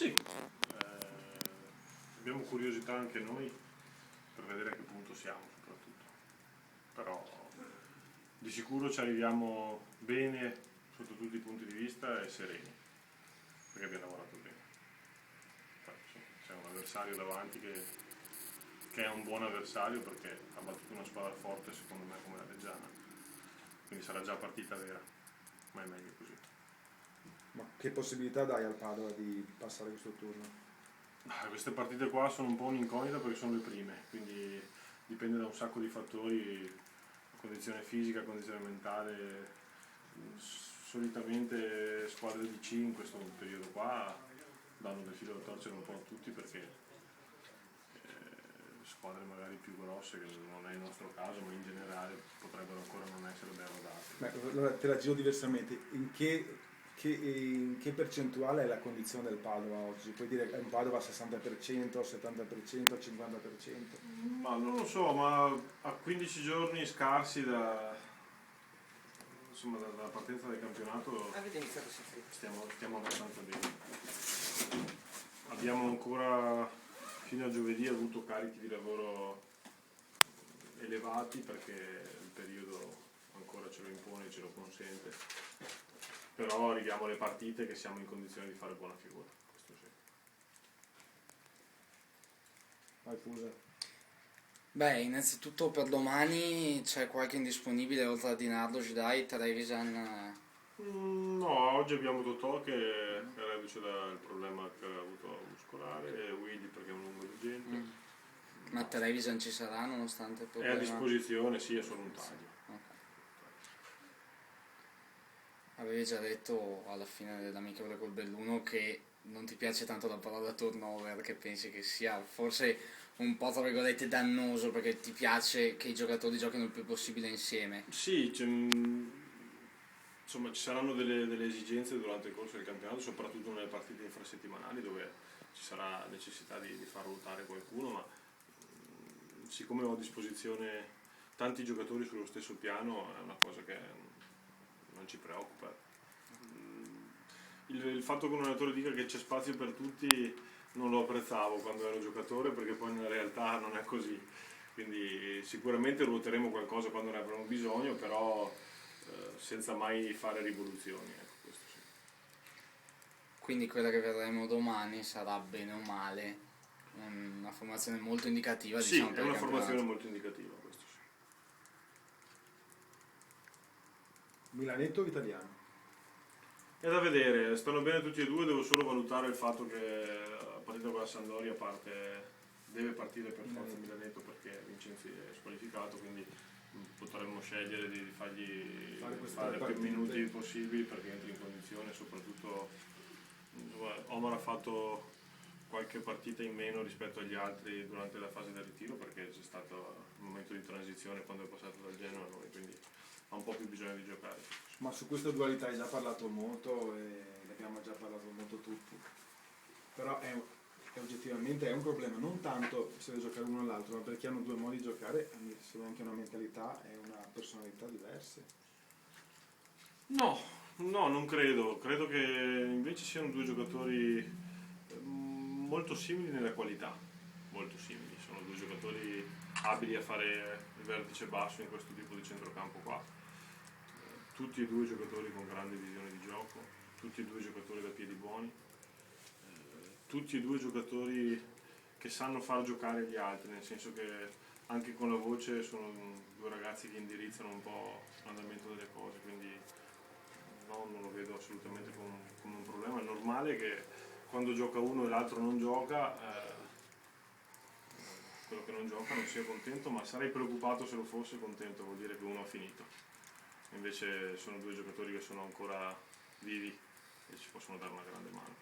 Sì, abbiamo curiosità anche noi per vedere a che punto siamo soprattutto, però di sicuro ci arriviamo bene sotto tutti i punti di vista e sereni, perché abbiamo lavorato bene. Poi, insomma, c'è un avversario davanti che è un buon avversario perché ha battuto una squadra forte secondo me come la Reggiana, quindi sarà già partita vera, ma è meglio così. Ma che possibilità dai al Padova di passare questo turno? Queste partite qua sono un po' un'incognita perché sono le prime, quindi dipende da un sacco di fattori, condizione fisica, condizione mentale. Solitamente squadre di C in questo periodo qua danno del filo da torcere un po' a tutti perché squadre magari più grosse, che non è il nostro caso, ma in generale potrebbero ancora non essere ben rodate. Beh, allora te la giro diversamente. In che percentuale è la condizione del Padova oggi? Puoi dire che è un Padova al 60%, 70%, 50%? Ma non lo so, ma a 15 giorni scarsi insomma, dalla partenza del campionato Avete iniziato a soffrire. stiamo abbastanza bene. Abbiamo ancora fino a giovedì avuto carichi di lavoro elevati perché il periodo ancora ce lo impone, ce lo consente. Però arriviamo alle partite che siamo in condizione di fare buona figura, questo sì. Vai Fusa. Beh, innanzitutto per domani c'è qualche indisponibile oltre a Di Nardo, Gidai, Trevisan. No, oggi abbiamo Totò che è reduce dal problema che ha avuto muscolare e Willy perché è un lungo urgente. Ma Trevisan ci sarà nonostante il È a problema? disposizione, sì, è solo un taglio. Ok. Avevi già detto alla fine dell'amichevole col Belluno che non ti piace tanto la parola turnover, che pensi che sia forse un po' tra virgolette dannoso perché ti piace che i giocatori giochino il più possibile insieme. Sì, insomma ci saranno delle esigenze durante il corso del campionato, soprattutto nelle partite infrasettimanali dove ci sarà necessità di far ruotare qualcuno, ma siccome ho a disposizione tanti giocatori sullo stesso piano è una cosa che non ci preoccupa. Il fatto che un allenatore dica che c'è spazio per tutti non lo apprezzavo quando ero giocatore perché poi nella realtà non è così, quindi sicuramente ruoteremo qualcosa quando ne avremo bisogno, però senza mai fare rivoluzioni, ecco, questo sì. Quindi quella che vedremo domani sarà bene o male una formazione molto indicativa, Sì, diciamo, è per il una formazione campionato. molto indicativa, questo sì. Milanetto o italiano? È da vedere, stanno bene tutti e due, devo solo valutare il fatto che la partita con la Sampdoria deve partire per forza Milanetto perché Vincenzi è squalificato, quindi potremmo scegliere di fargli fare più minuti possibili perché entri in condizione, soprattutto Omar ha fatto qualche partita in meno rispetto agli altri durante la fase del ritiro perché c'è stato un momento di transizione quando è passato dal Genoa a noi, quindi ha un po' più bisogno di giocare. Ma su questa dualità hai già parlato molto e ne abbiamo già parlato molto tutti. Però oggettivamente è un problema, non tanto se deve giocare uno o l'altro, ma perché hanno due modi di giocare, sono anche una mentalità e una personalità diverse. No, no, non credo. Credo che invece siano due giocatori molto simili nella qualità. Molto simili. Sono due giocatori abili a fare il vertice basso in questo tipo di centrocampo qua. Tutti e due giocatori con grande visione di gioco, tutti e due giocatori da piedi buoni, tutti e due giocatori che sanno far giocare gli altri, nel senso che anche con la voce sono due ragazzi che indirizzano un po' l'andamento delle cose, quindi no, non lo vedo assolutamente come un problema. È normale che quando gioca uno e l'altro non gioca, quello che non gioca non sia contento, ma sarei preoccupato se lo fosse contento, vuol dire che uno ha finito. Invece sono due giocatori che sono ancora vivi e ci possono dare una grande mano.